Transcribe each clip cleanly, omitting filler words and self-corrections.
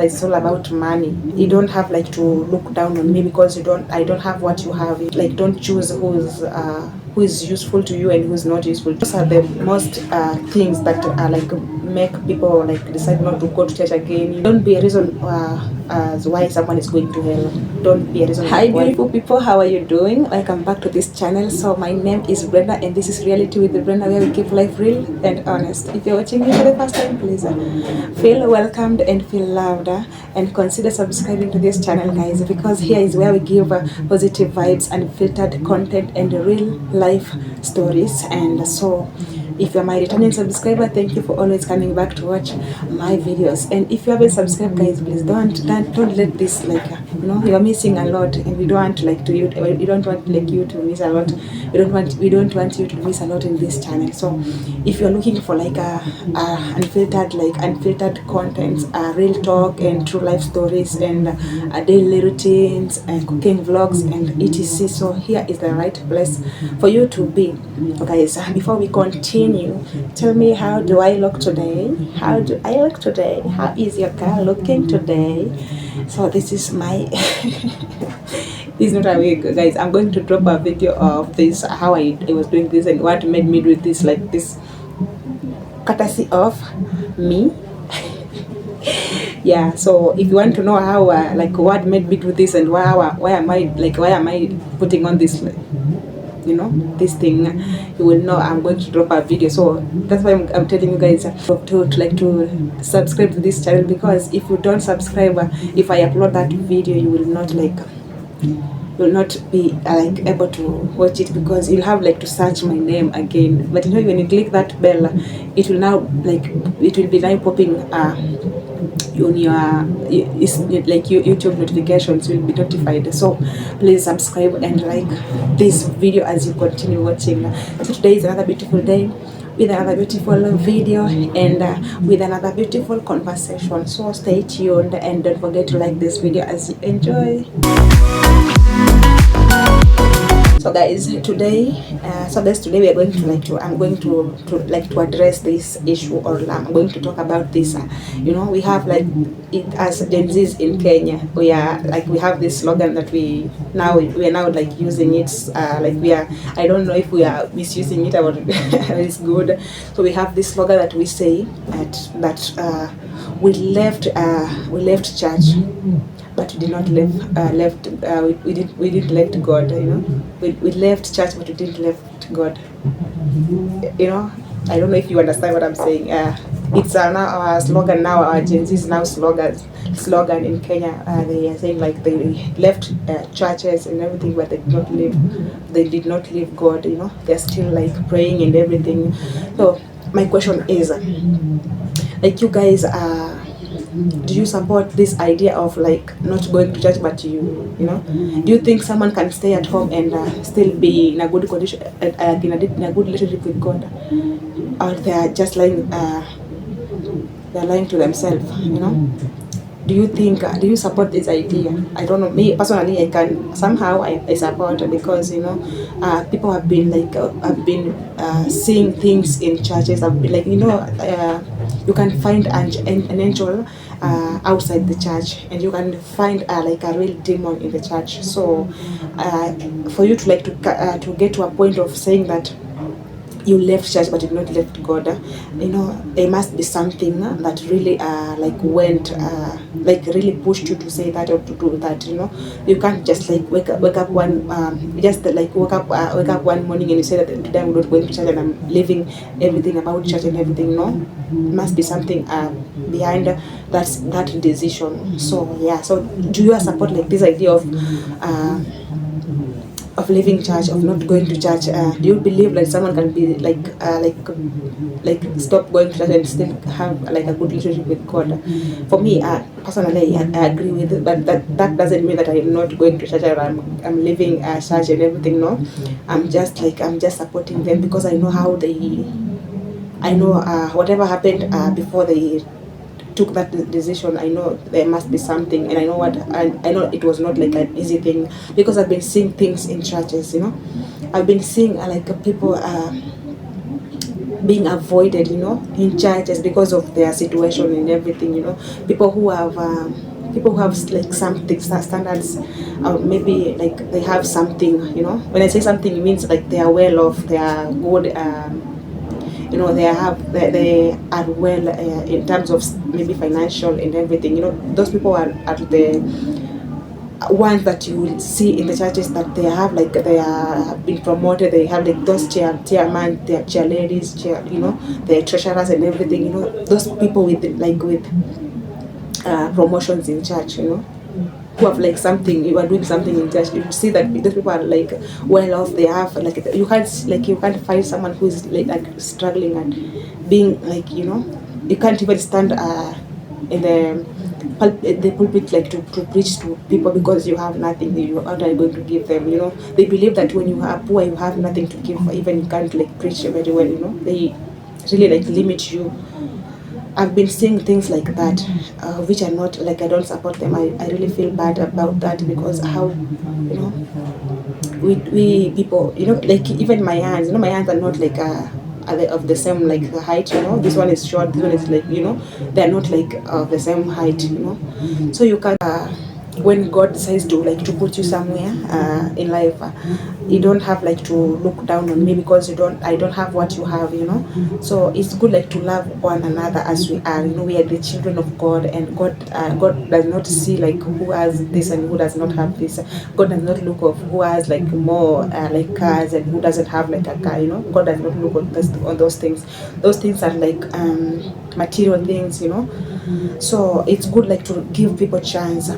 It's all about money. You don't have like to look down on me because I don't have what you have. Like, don't choose who is useful to you and who's not useful. Those are the most things that like make people like decide not to go to church again. Don't be a reason as why someone is going to hell. Don't be a reason. Hi beautiful people, how are you doing? Welcome back to this channel. So my name is Brenda and this is Reality with Brenda, where we keep life real and honest. If you're watching me for the first time, please feel welcomed and feel loved, and consider subscribing to this channel, guys, because here is where we give positive vibes, unfiltered content and real life stories. And so if you're my returning subscriber, thank you for always coming back to watch my videos. And if you haven't subscribed, guys, please don't let this, like, you're missing a lot, and we don't want like we don't want like you to miss a lot. We don't want you to miss a lot in this channel. So if you're looking for like unfiltered content, real talk and true life stories, and daily routines and cooking vlogs and etc, so here is the right place for you to be. Okay, so before we continue, tell me, how do I look today? How do I look today? How is your girl looking today? So this is my this is not a wig, guys. I'm going to drop a video of this, how I was doing this and what made me do this, like this, courtesy of me. Yeah, so if you want to know how like what made me do this and why am I putting on this, this thing, you will know. I'm going to drop a video, so that's why I'm telling you guys to subscribe to this channel, because if you don't subscribe, if I upload that video, you will not be like able to watch it, because you'll have like to search my name again. But when you click that bell, it will now be now popping on your like your YouTube notifications will be notified. So please subscribe and like this video as you continue watching. So today is another beautiful day with another beautiful video and with another beautiful conversation. So stay tuned and don't forget to like this video as you enjoy. So guys, today we are going to I'm going to address this issue, or I'm going to talk about this. We have like it as Gen Zs in Kenya. We have this slogan that we are now like using it. I don't know if we are misusing it or it's good. So we have this slogan that we say that we left church, but we did not we didn't left God. We left church, but we didn't left God. I don't know if you understand what I'm saying. It's now our slogan, now our Gen Z's now slogan in Kenya. They are saying like they left churches and everything, but they did not leave God. They're still like praying and everything. So my question is, like, you guys do you support this idea of like not going to church, but do you think someone can stay at home and still be in a good condition, in a good relationship with God, or they are just lying to themselves? Do you support this idea? I don't know. Me personally, I can somehow I support it, because people have been seeing things in churches. I've been like, you can find an angel outside the church, and you can find like a real demon in the church. So for you to get to a point of saying that you left church but you not left God, there must be something that really went really pushed you to say that or to do that. You can't just like wake up one morning and you say that today I'm not going to church and I'm leaving everything about church and everything. No, must be something behind that decision. So yeah, so do you support like this idea of leaving church, of not going to church? Do you believe like someone can be like stop going to church and still have like a good relationship with God? For me, personally, I agree with it, but that doesn't mean that I'm not going to church or I'm leaving church and everything. No, I'm just supporting them, because I know whatever happened before they took that decision. I know there must be something, and I know it was not like an easy thing, because I've been seeing things in churches. I've been seeing like people being avoided, in churches because of their situation and everything. People who have like something standards, maybe like they have something. When I say something, it means like they are well off, they are good. They are well in terms of maybe financial and everything. Those people are the ones that you will see in the churches, that they have like they are been promoted, they have like those chairman, their chair ladies, the treasurers and everything. Those people with promotions in church, who have like something, you are doing something in church, you see that those people are like well off, they have like, you can't find someone who is like struggling and being like, you can't even stand in the pulpit like to preach to people because you have nothing. What are you going to give them? They believe that when you are poor, you have nothing to give, even you can't like preach very well. They really like limit you. I've been seeing things like that, which are not like, I don't support them. I really feel bad about that, because how, we people, like even my hands, my hands are not like are they of the same like height. This one is short, this one is like, they're not like of the same height. So you can when God decides to like to put you somewhere in life, you don't have like to look down on me because I don't have what you have. So it's good like to love one another as we are. We are the children of God, and God does not see like who has this and who does not have this. God does not look of who has like more like cars and who doesn't have like a car. God does not look on those things. Those things are like material things. So it's good like to give people chance,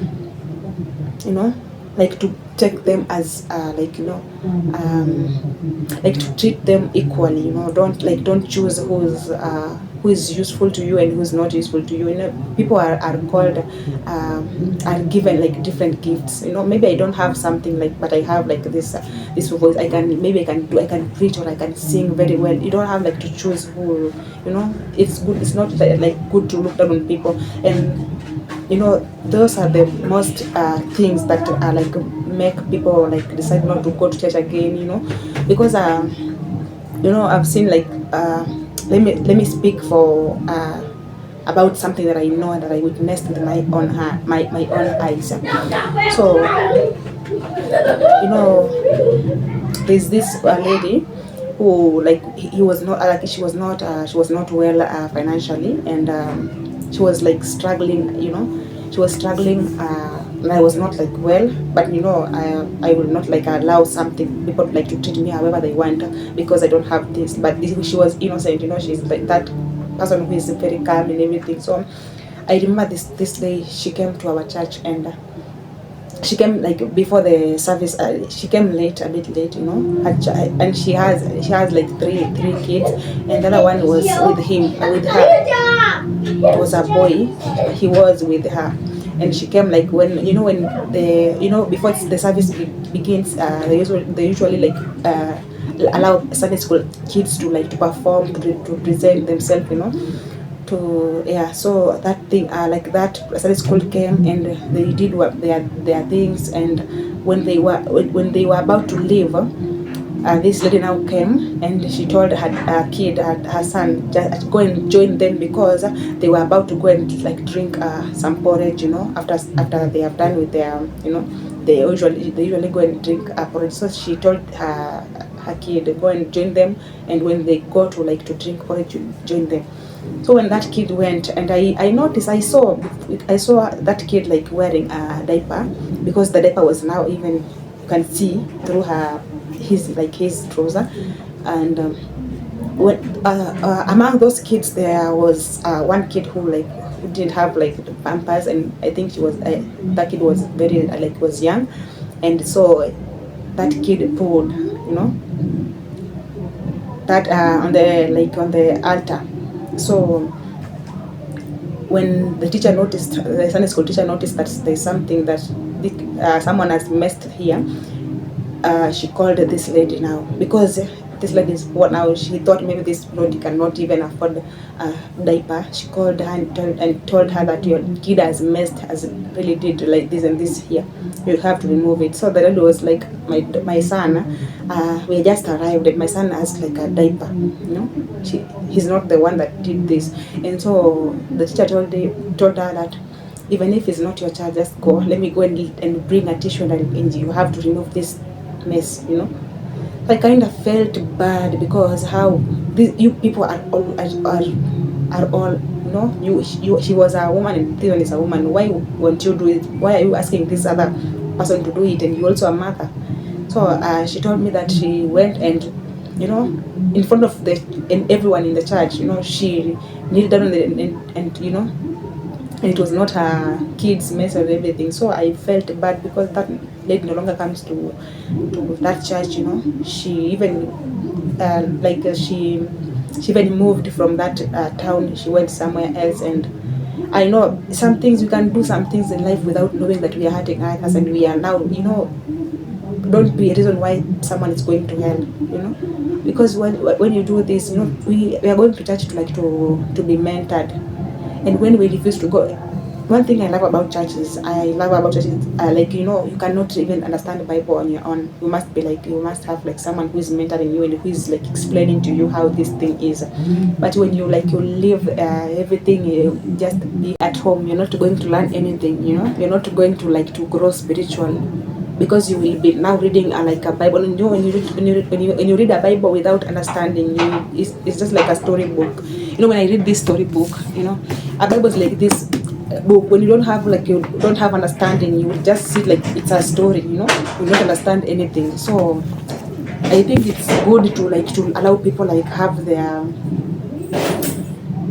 like to take them as like to treat them equally. Don't choose who is useful to you and who's not useful to you. People are called, are given like different gifts. Maybe I don't have something like, but I have like this voice. I can preach, or I can sing very well. You don't have like to choose who. It's good. It's not like good to look down on people. And those are the most things that are like make people like decide not to go to church again. Because I've seen like let me speak for about something that I know and that I witnessed with my own my own eyes. So there's this lady who like he was not like she was not well financially, and she was like struggling. She was struggling, and I was not like well, but I will not like allow something people like to treat me however they want because I don't have this. But she was innocent. She's like that person who is very calm and everything. So I remember this day she came to our church, and she came like before the service. She came late, a bit late, and she has like three kids, and the other one was with her. It was a boy. He was with her, and she came like when the before the service begins. They usually like allow Sunday school kids to like to perform, to present themselves. So that thing like that Sunday school came, and they did what their things. And when they were about to leave, this lady now came, and she told her kid, her son, just go and join them, because they were about to go and like drink some porridge, after they have done with their, they usually go and drink porridge. So she told her kid, go and join them, and when they go to like to drink porridge, join them. So when that kid went, and I noticed, I saw that kid like wearing a diaper, because the diaper was now even, you can see through his trouser. And when among those kids there was one kid who didn't have like the pampers, and I think that kid was very was young, and so that kid pulled that on the altar. So when the Sunday school teacher noticed that there's something that someone has messed here, she called this lady now, because this lady is poor now. She thought maybe this lady cannot even afford a diaper. She called her and told her that your kid has really did like this and this here. You have to remove it. So the lady was like, my son, we just arrived and my son has like a diaper. He's not the one that did this. And so the teacher told her that even if it's not your child, just go. Let me go and bring a tissue and you have to remove this mess. I kind of felt bad because how you people are all she was a woman and Theon is a woman. Why won't you do it? Why are you asking this other person to do it and you also a mother? So she told me that she went and in front of everyone in the church, she kneeled down and it was not her kids' mess or everything. So I felt bad because that lady no longer comes to that church. She even she even moved from that town. She went somewhere else. And I know some things, we can do some things in life without knowing that we are hurting others, and we are now, don't be a reason why someone is going to hell, because when you do this, we are going to church to be mentored. And when we refuse to go, one thing I love about churches, you cannot even understand the Bible on your own. You must have like someone who is mentoring you and who is like explaining to you how this thing is. But when you leave everything, you just be at home, you're not going to learn anything. You're not going to grow spiritually, because you will be now reading like a Bible. And when you read a Bible without understanding, it's just like a storybook. When I read this storybook, a Bible is like this book. When you don't have understanding, you will just see like it's a story. You don't understand anything. So I think it's good to allow people have their,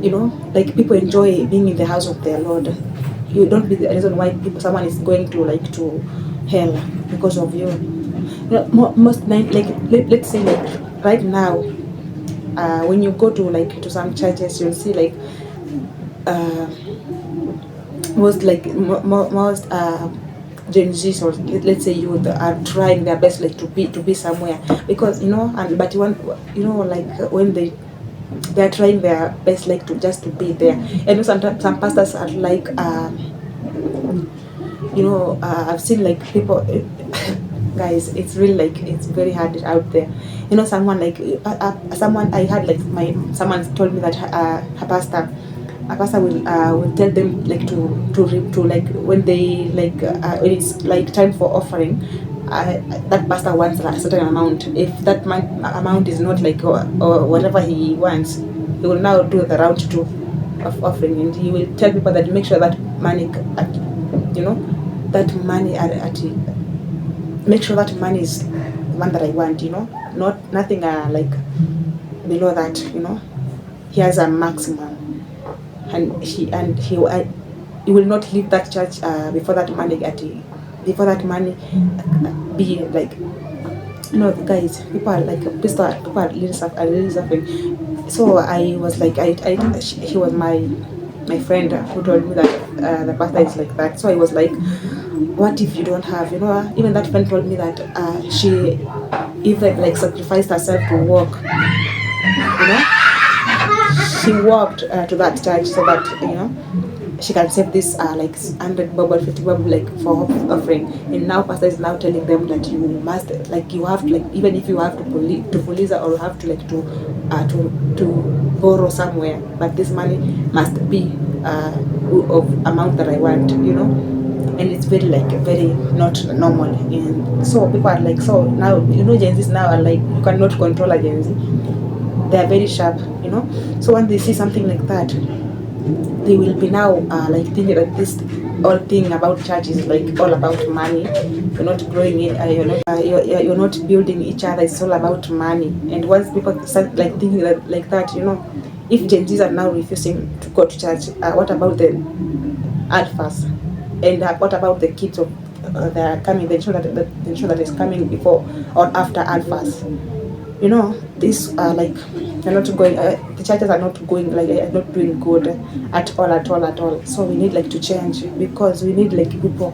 people enjoy being in the house of their Lord. You don't be the reason why someone is going to hell because of you. Most let's say right now, when you go to some churches, you'll see most Gen Zs, or let's say youth, are trying their best to be somewhere, because but when they're trying their best to be there. And sometimes some pastors are I've seen people guys, it's really it's very hard out there. Someone someone I had someone told me that a pastor will tell them to when they when it's time for offering, that pastor wants a certain amount. If that amount is not or whatever he wants, he will now do the route to of offering, and he will tell people that make sure that money that money make sure that money is the one that I want, nothing below that. He has a maximum, and he will not leave that church before that money be guys, people are people are really suffering. So I was he was my friend who told me that the pastor is like that. So I was like, what if you don't have, even that friend told me that she even sacrificed herself to walk, she walked to that church so that she can save this 100 bob or 50 bob for offering. And now pastor is now telling them that you must you have to even if you have to police or have to borrow somewhere, but this money must be of amount that I want, and it's very very not normal. And so people are so now Gen Zs now are you cannot control a Gen Z. They are very sharp, so when they see something like that, they will be now thinking that this all thing about church is all about money. You're not growing it, you're not building each other. It's all about money. And once people start thinking that if Gen Zs are now refusing to go to church, what about the alphas? And what about the kids of that are coming? They ensure that is coming before or after alphas. These are they're not going. The churches are not going are not doing good at all. So we need to change, because we need people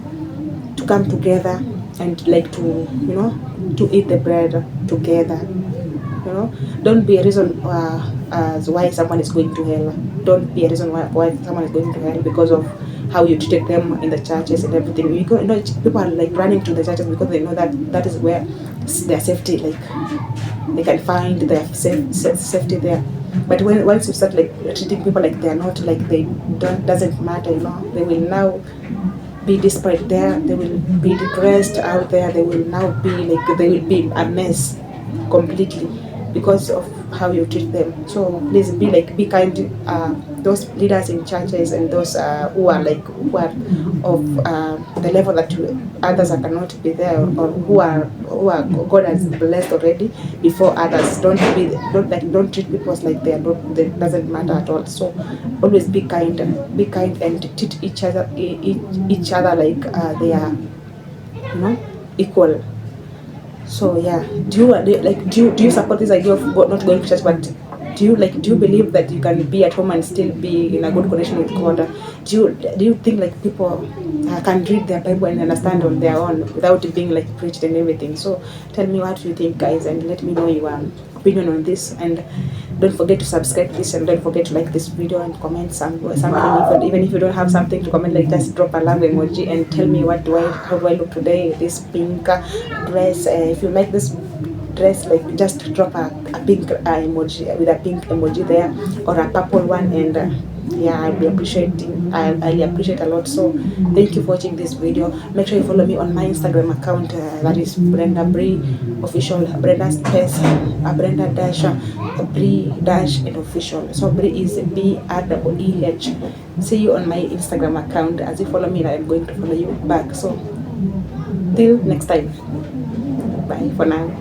to come together and to eat the bread together. you know. Don't be a reason as why someone is going to hell. Don't be a reason why someone is going to hell because of how you treated them in the churches and everything. You know, people are like running to the churches because they know that that is where their safety, like they can find their safety there. But when once you start like treating people like they are not, like they don't, doesn't matter, you know, they will now be desperate there, they will be depressed out there, they will now be like, they will be a mess completely because of how you treat them. So please be like, be kind. Those leaders in churches and those who are like, who are of the level that others cannot be there, or who are God has blessed already before others. Don't treat people like they are not, that doesn't matter at all. So always be kind and treat each other like they are, you know, equal. So yeah, do you support this idea of not going to church, but do you believe that you can be at home and still be in a good connection with God? Do you think like people can read their Bible and understand on their own without it being like preached and everything? So tell me what you think, guys, and let me know your opinion on this. And don't forget to subscribe to this, and don't forget to like this video and comment something. Even if you don't have something to comment, like just drop a love emoji and tell me how do I look today, this pink dress. If you like this dress, like just drop a pink emoji, with a pink emoji there, or a purple one, and yeah, I'll be appreciating. I'll appreciate a lot. So thank you for watching this video. Make sure you follow me on my Instagram account, that is Brenda Bree official, Brenda space Brenda dash Bree dash and official. So Bree is BREEH. See you on my Instagram account. As you follow me, I'm going to follow you back. So till next time, bye for now.